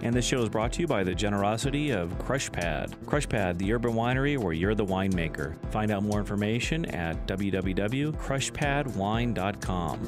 And this show is brought to you by the generosity of Crush Pad. Crush Pad, the urban winery where you're the winemaker. Find out more information at www.crushpadwine.com.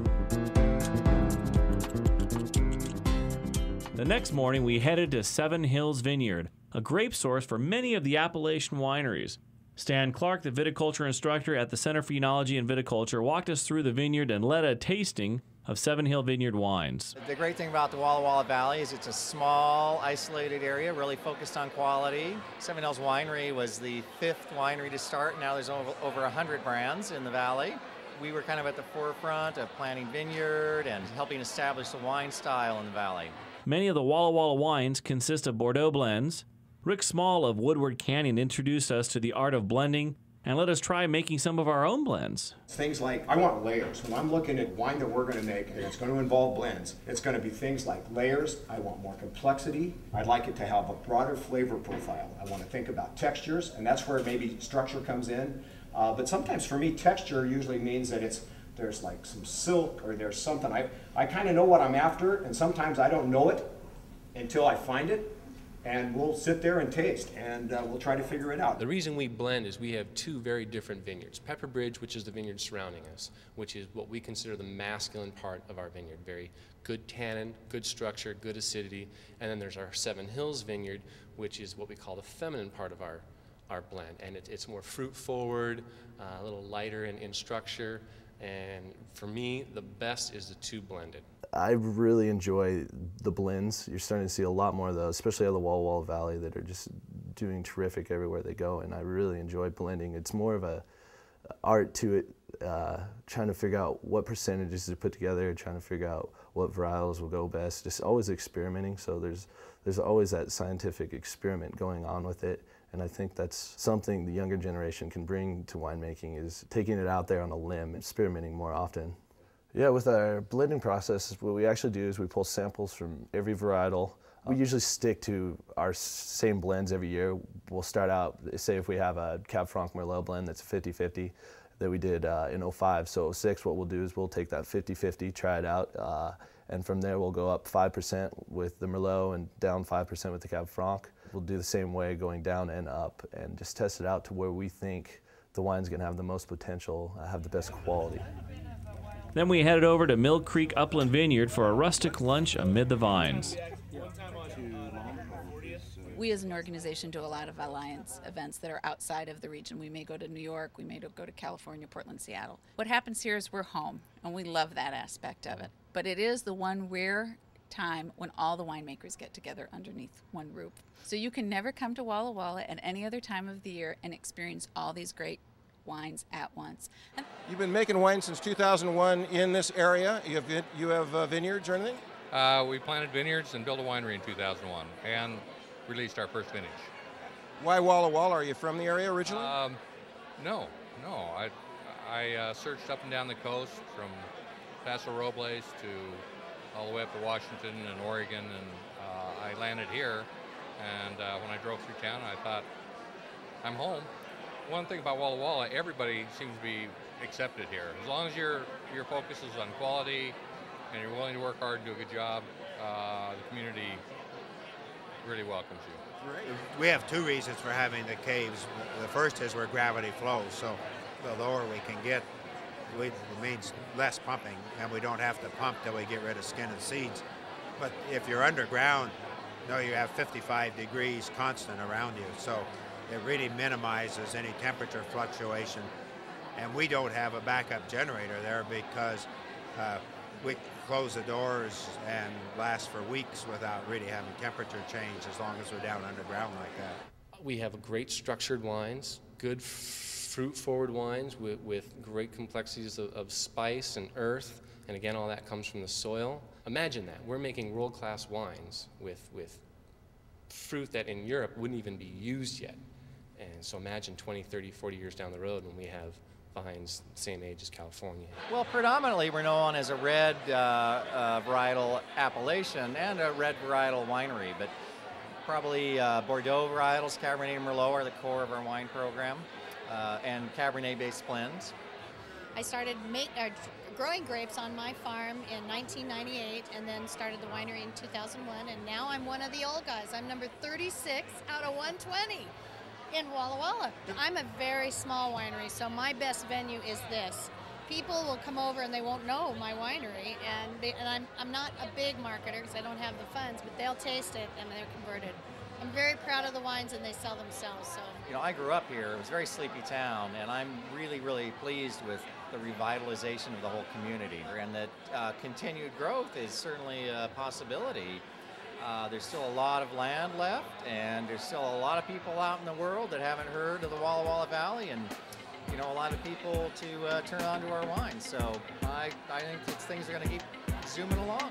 The next morning, we headed to Seven Hills Vineyard, a grape source for many of the Appalachian wineries. Stan Clark, the viticulture instructor at the Center for Enology and Viticulture, walked us through the vineyard and led a tasting of Seven Hill Vineyard wines. The great thing about the Walla Walla Valley is it's a small, isolated area, really focused on quality. Seven Hills Winery was the 5th winery to start. Now there's over 100 brands in the valley. We were kind of at the forefront of planting vineyard and helping establish the wine style in the valley. Many of the Walla Walla wines consist of Bordeaux blends. Rick Small of Woodward Canyon introduced us to the art of blending and let us try making some of our own blends. Things like, I want layers. When I'm looking at wine that we're going to make, and it's going to involve blends, it's going to be things like layers. I want more complexity. I'd like it to have a broader flavor profile. I want to think about textures, and that's where maybe structure comes in. But sometimes for me, texture usually means that there's like some silk or there's something. I kind of know what I'm after, and sometimes I don't know it until I find it. And we'll sit there and taste, and we'll try to figure it out. The reason we blend is we have 2 very different vineyards. Pepper Bridge, which is the vineyard surrounding us, which is what we consider the masculine part of our vineyard. Very good tannin, good structure, good acidity. And then there's our Seven Hills vineyard, which is what we call the feminine part of our blend. And it's more fruit forward, a little lighter in structure. And for me, the best is the 2 blended. I really enjoy the blends. You're starting to see a lot more of those, especially out of the Walla Walla Valley, that are just doing terrific everywhere they go, and I really enjoy blending. It's more of a art to it, trying to figure out what percentages to put together, trying to figure out what varietals will go best, just always experimenting. So there's always that scientific experiment going on with it, and I think that's something the younger generation can bring to winemaking, is taking it out there on a limb, experimenting more often. Yeah, with our blending process, what we actually do is we pull samples from every varietal. We usually stick to our same blends every year. We'll start out, say if we have a Cab Franc Merlot blend that's a 50-50 that we did in '05. So '06, what we'll do is we'll take that 50-50, try it out, and from there we'll go up 5% with the Merlot and down 5% with the Cab Franc. We'll do the same way going down and up and just test it out to where we think the wine's gonna have the most potential, have the best quality. Then we headed over to Mill Creek Upland Vineyard for a rustic lunch amid the vines. We as an organization do a lot of alliance events that are outside of the region. We may go to New York, we may go to California, Portland, Seattle. What happens here is we're home, and we love that aspect of it. But it is the one rare time when all the winemakers get together underneath one roof. So you can never come to Walla Walla at any other time of the year and experience all these great wines at once. You've been making wine since 2001 in this area. You have vineyards or anything? We planted vineyards and built a winery in 2001 and released our first vintage. Why Walla Walla? Are you from the area originally? No. I searched up and down the coast from Paso Robles to all the way up to Washington and Oregon, and I landed here. And when I drove through town, I thought, I'm home. One thing about Walla Walla, everybody seems to be accepted here. As long as your focus is on quality and you're willing to work hard and do a good job, the community really welcomes you. Great. We have 2 reasons for having the caves. The first is where gravity flows, so the lower we can get, it means less pumping, and we don't have to pump till we get rid of skin and seeds. But if you're underground, you have 55 degrees constant around you, so it really minimizes any temperature fluctuation. And we don't have a backup generator there because we close the doors and last for weeks without really having temperature change as long as we're down underground like that. We have great structured wines, good fruit-forward wines with great complexities of spice and earth, and again, all that comes from the soil. Imagine that. We're making world-class wines with fruit that in Europe wouldn't even be used yet. And so imagine 20, 30, 40 years down the road when we have vines the same age as California. Well, predominantly we're known as a red varietal appellation and a red varietal winery, but probably Bordeaux varietals, Cabernet and Merlot are the core of our wine program, and Cabernet-based blends. I started growing grapes on my farm in 1998 and then started the winery in 2001, and now I'm one of the old guys. I'm number 36 out of 120 in Walla Walla. I'm a very small winery, so my best venue is this. People will come over and they won't know my winery, and I'm not a big marketer because I don't have the funds, but they'll taste it and they're converted. I'm very proud of the wines, and they sell themselves. So, you know, I grew up here. It was a very sleepy town, and I'm really, really pleased with the revitalization of the whole community. And that continued growth is certainly a possibility. There's still a lot of land left, and there's still a lot of people out in the world that haven't heard of the Walla Walla Valley, and you know, a lot of people to turn on to our wines. So I think things are going to keep zooming along.